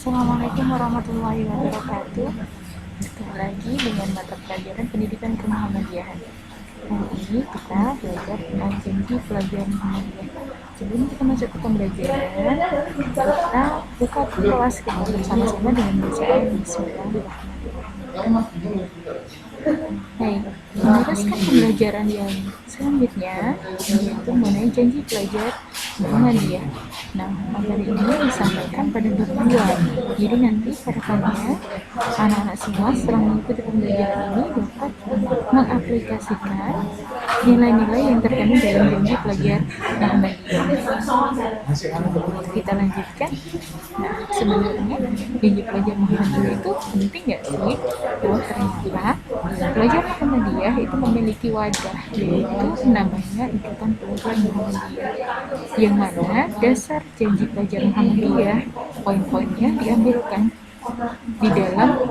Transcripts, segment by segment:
Assalamualaikum warahmatullahi wabarakatuh. Sekali lagi dengan mata pelajaran pendidikan kemuhammadiyahan. Hari ini kita belajar tentang janji pelajaran Muhammadiyah. Sebelum kita masuk ke pembelajaran, kita buka kelas kita bersama-sama dengan bacaan Bismillahirrahmanirrahim. Baik, meneruskan pembelajaran yang selanjutnya yaitu mengenai janji pelajar Muhammadiyah. Nah, materi ini disampaikan pada bab 2. Jadi nanti harapannya anak-anak semua setelah mengikuti pembelajaran ini dapat mengaplikasikan nilai-nilai yang terkandung dalam janji pelajar Muhammadiyah. Kita lanjutkan. Nah, sebenarnya janji pelajar Muhammadiyah itu penting nggak sih? Bahwa ternyata pelajar Muhammadiyah itu memiliki wadah, yaitu namanya Ikatan Pelajar Muhammadiyah, yang mana dasar janji pelajar Muhammadiyah poin-poinnya diambilkan di dalam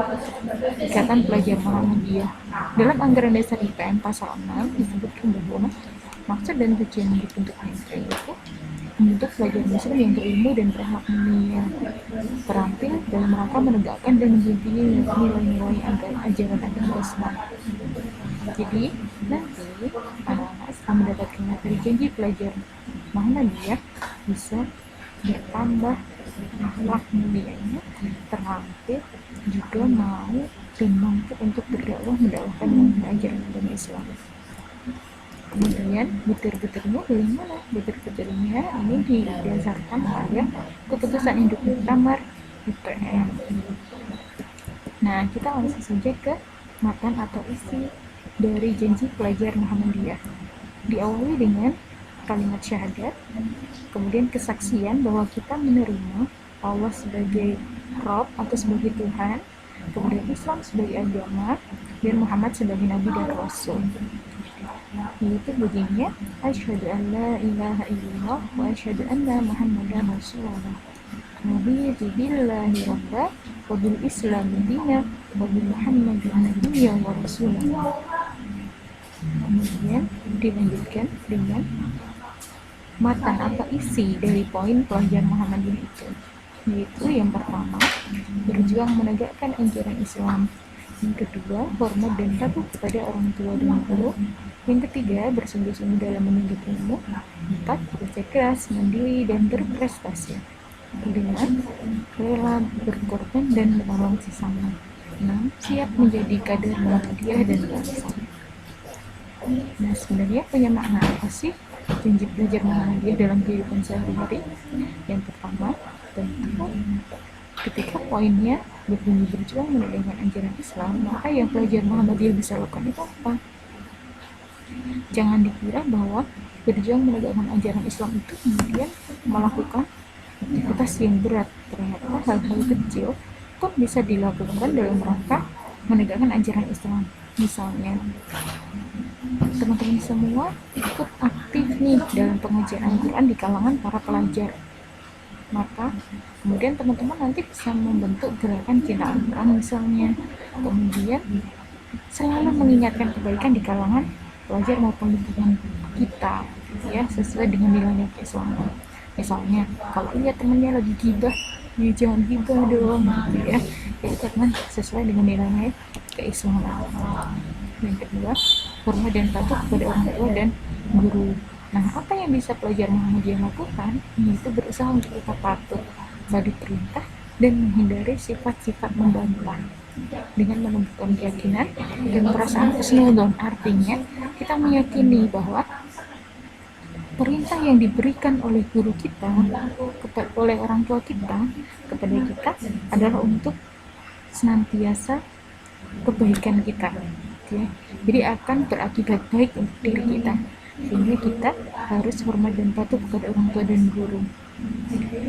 Ikatan Pelajar Muhammadiyah. Dalam anggaran dasar IPM pasal 6 disebutkan bahwa maksud dan tujuan dibentuknya IPM itu membentuk pelajar Muslim yang berilmu dan berakhlak mulia, terampil dalam rangka menegakkan dan menjunjung nilai-nilai ajaran agama Islam. Jadi nanti anak-anak setelah mendapatkan materi janji pelajar Muhammadiyah bisa bertambah akhlak mulianya, terampil, juga mau dan mampu untuk berdakwah mendakwahkan ajaran agama Islam. Kemudian butir-butirnya dari mana? Butir-butirnya ini didasarkan pada keputusan induk muktamar IPM. Nah, kita langsung saja ke matan atau isi dari janji pelajar Muhammadiyah. Diawali dengan kalimat syahadat, kemudian kesaksian bahwa kita menerima Allah sebagai Rabb atau sebagai Tuhan, kemudian Islam sebagai agama, dan Muhammad sebagai Nabi dan Rasul. Yaitu begini, asyhadu an la ilaha illallah wa asyhadu anna muhammadan rasulullah. Raditu billahi rabba wa bil islam dina wa bi muhammadin nabiyyan wa rasulullah. Kemudian dilanjutkan dengan matan atau isi dari poin pelajaran Muhammadiyah itu, yaitu yang pertama, berjuang menegakkan ajaran Islam. Yang kedua, hormat dan patuh kepada orang tua dan guru. Yang ketiga, bersungguh-sungguh dalam menuntut ilmu. 4, bekerja keras, mandiri, dan berprestasi. 5, rela berkorban dan menolong sesama. 6, siap menjadi kader Muhammadiyah dan bangsa. Nah, sebenarnya punya makna apa sih janji pelajar Muhammadiyah dalam kehidupan sehari-hari? Yang pertama, tentu ketika poinnya berbunyi berjuang menegakkan ajaran Islam, maka yang pelajar Muhammadiyah bisa lakukan itu apa? Jangan dikira bahwa berjuang menegakkan ajaran Islam itu kemudian melakukan aktivitas yang berat. Ternyata hal-hal kecil pun bisa dilakukan dalam rangka menegakkan ajaran Islam. Misalnya, teman-teman semua ikut aktif nih dalam pengajian Al-Quran di kalangan para pelajar. Maka kemudian teman-teman nanti bisa membentuk gerakan cinta Al-Quran misalnya. Kemudian selalu mengingatkan kebaikan di kalangan pelajar maupun lingkungan kita, ya, sesuai dengan nilai keislaman. Misalnya kalau lihat temannya lagi gibah, ya jangan gibah dong, gitu ya. Jadi teman sesuai dengan nilai keislaman. Yang kedua, hormat dan patuh kepada orang tua dan guru. Nah, apa yang bisa pelajar Muhammadiyah lakukan? Yaitu berusaha untuk tetap patuh pada perintah dan menghindari sifat-sifat membantah dengan menumbuhkan keyakinan dan perasaan husnuzon. Artinya, kita meyakini bahwa perintah yang diberikan oleh guru kita, oleh orang tua kita, kepada kita adalah untuk senantiasa kebaikan kita, ya. Jadi akan berakibat baik untuk diri kita, sehingga kita harus hormat dan patuh kepada orang tua dan guru.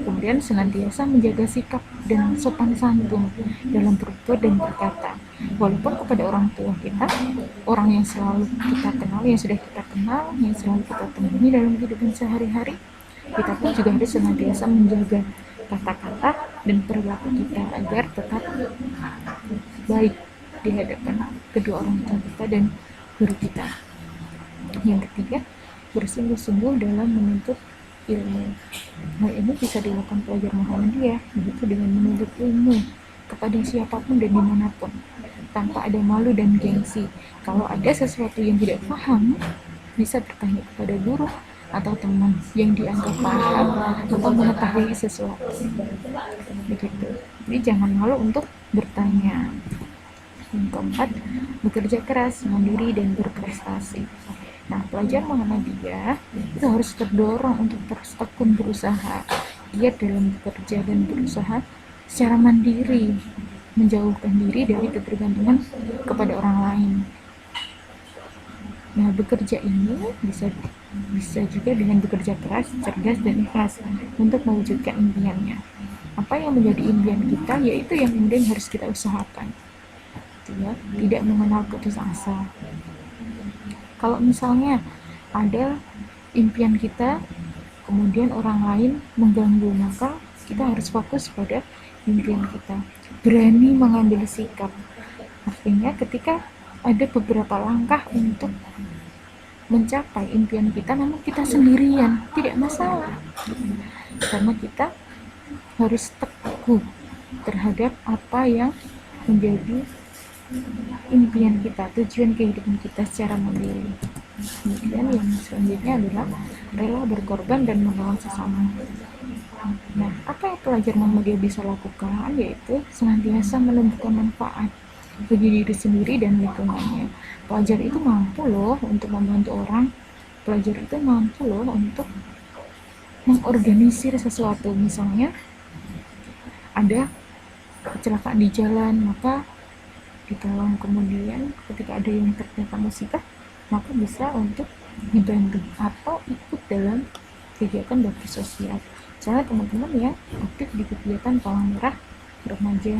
Kemudian senantiasa menjaga sikap dan sopan santun dalam berbuat dan berkata, walaupun kepada orang tua kita, orang yang selalu kita kenal, yang sudah kita kenal, yang selalu kita temui dalam kehidupan sehari-hari, kita pun juga harus senantiasa menjaga kata-kata dan perilaku kita agar tetap baik di hadapan kedua orang tua kita dan guru kita. Yang ketiga, bersungguh-sungguh dalam menuntut ilmu. Hal ini bisa dilakukan pelajar Muhammadiyah, yaitu dengan menuntut ilmu kepada siapapun dan dimanapun, tanpa ada malu dan gengsi. Kalau ada sesuatu yang tidak paham, bisa bertanya kepada guru atau teman yang dianggap paham atau mengetahui sesuatu. Begitu. Jadi jangan malu untuk bertanya. Yang keempat, bekerja keras, mandiri, dan berprestasi. Nah, pelajar Muhammadiyah itu harus terdorong untuk terus tekun berusaha, giat dalam bekerja dan berusaha secara mandiri, menjauhkan diri dari ketergantungan kepada orang lain. Nah, bekerja ini bisa juga dengan bekerja keras, cerdas, dan ikhlas untuk mewujudkan impiannya. Apa yang menjadi impian kita, yaitu yang kemudian harus kita usahakan. Ya, tidak mengenal putus asa. Kalau misalnya ada impian kita, kemudian orang lain mengganggu, maka kita harus fokus pada impian kita. Berani mengambil sikap. Artinya ketika ada beberapa langkah untuk mencapai impian kita, namun kita sendirian, tidak masalah. Karena kita harus teguh terhadap apa yang menjadi impian kita, tujuan kehidupan kita secara mandiri. Kemudian yang selanjutnya adalah rela berkorban dan menolong sesama. Nah, apa yang pelajar Muhammadiyah bisa lakukan, yaitu senantiasa menumbuhkan manfaat bagi diri sendiri dan lingkungannya. Pelajar itu mampu loh untuk membantu orang. Pelajar itu mampu loh untuk mengorganisir sesuatu. Misalnya ada kecelakaan di jalan, maka ditolong. Kemudian ketika ada yang terkena musibah, maka bisa untuk dibantu atau ikut dalam kegiatan bakti sosial. Misalnya teman-teman yang aktif di kegiatan palang merah remaja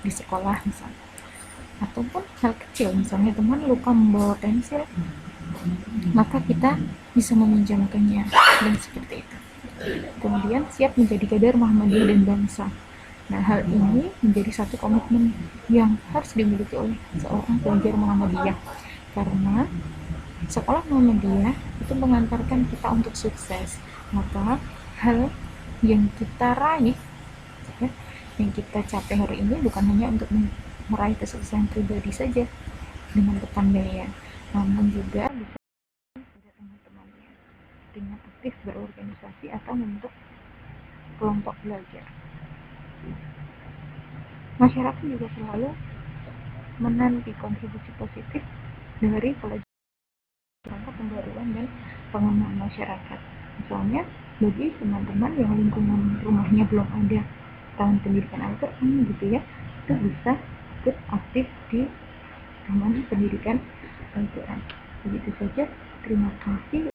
di sekolah misalnya, ataupun hal kecil, misalnya teman luka membawa pensil, maka kita bisa meminjamkannya, dan seperti itu. Kemudian siap menjadi kader Muhammadiyah dan bangsa. Nah, hal ini menjadi satu komitmen yang harus dimiliki oleh seorang pelajar Muhammadiyah, karena sekolah Muhammadiyah itu mengantarkan kita untuk sukses. Maka hal yang kita raih, ya, yang kita capai hari ini bukan hanya untuk meraih kesuksesan pribadi saja dengan kepandaian, namun juga bisa pada teman-temannya dengan aktif berorganisasi atau membentuk kelompok belajar. Masyarakat juga selalu menanti kontribusi positif dari pelajar pembaruan dan pengembangan masyarakat. Misalnya bagi teman-teman yang lingkungan rumahnya belum ada taman pendidikan Al-Quran gitu ya, itu bisa ikut aktif di taman pendidikan Al-Quran. Begitu saja, terima kasih.